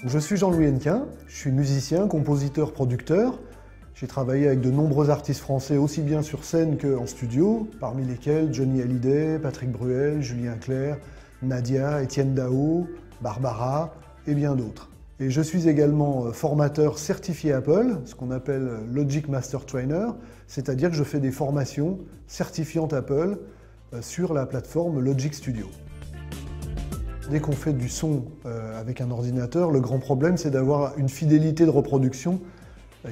Je suis Jean-Louis Hennequin, je suis musicien, compositeur, producteur. J'ai travaillé avec de nombreux artistes français, aussi bien sur scène qu'en studio, parmi lesquels Johnny Hallyday, Patrick Bruel, Julien Clerc, Nadia, Étienne Dao, Barbara et bien d'autres. Et je suis également formateur certifié Apple, ce qu'on appelle Logic Master Trainer, c'est-à-dire que je fais des formations certifiantes Apple sur la plateforme Logic Studio. Dès qu'on fait du son avec un ordinateur, le grand problème c'est d'avoir une fidélité de reproduction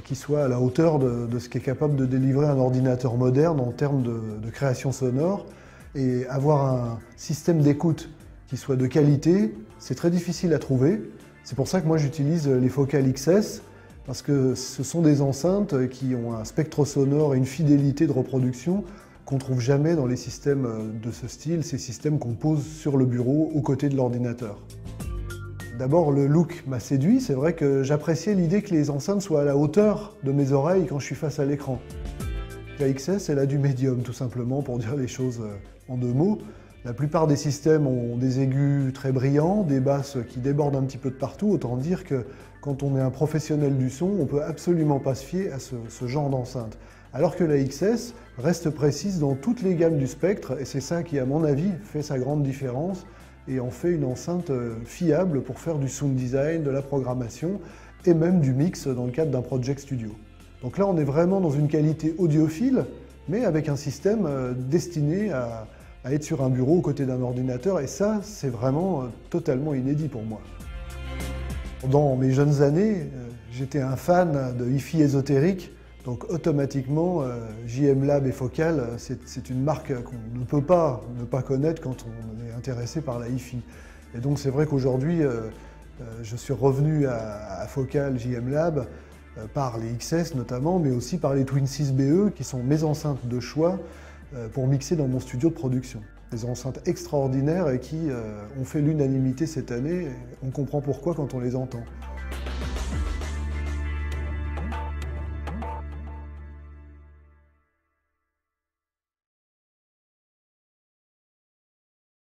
qui soit à la hauteur de ce qu'est capable de délivrer un ordinateur moderne en termes de création sonore. Et avoir un système d'écoute qui soit de qualité, c'est très difficile à trouver. C'est pour ça que moi j'utilise les Focal XS, parce que ce sont des enceintes qui ont un spectre sonore et une fidélité de reproduction qu'on ne trouve jamais dans les systèmes de ce style, ces systèmes qu'on pose sur le bureau aux côtés de l'ordinateur. D'abord, le look m'a séduit. C'est vrai que j'appréciais l'idée que les enceintes soient à la hauteur de mes oreilles quand je suis face à l'écran. La XS, elle a du médium, tout simplement, pour dire les choses en deux mots. La plupart des systèmes ont des aigus très brillants, des basses qui débordent un petit peu de partout. Autant dire que quand on est un professionnel du son, on ne peut absolument pas se fier à ce genre d'enceinte. Alors que la XS reste précise dans toutes les gammes du spectre, et c'est ça qui, à mon avis, fait sa grande différence et en fait une enceinte fiable pour faire du sound design, de la programmation et même du mix dans le cadre d'un Project Studio. Donc là, on est vraiment dans une qualité audiophile, mais avec un système destiné à être sur un bureau aux côtés d'un ordinateur, et ça, c'est vraiment totalement inédit pour moi. Dans mes jeunes années, j'étais un fan de hi-fi ésotérique, donc automatiquement, JM Lab et Focal, c'est une marque qu'on ne peut pas ne pas connaître quand on est intéressé par la hi-fi. Et donc c'est vrai qu'aujourd'hui, je suis revenu à Focal JM Lab par les XS notamment, mais aussi par les Twin 6BE, qui sont mes enceintes de choix pour mixer dans mon studio de production. Des enceintes extraordinaires et qui ont fait l'unanimité cette année. On comprend pourquoi quand on les entend.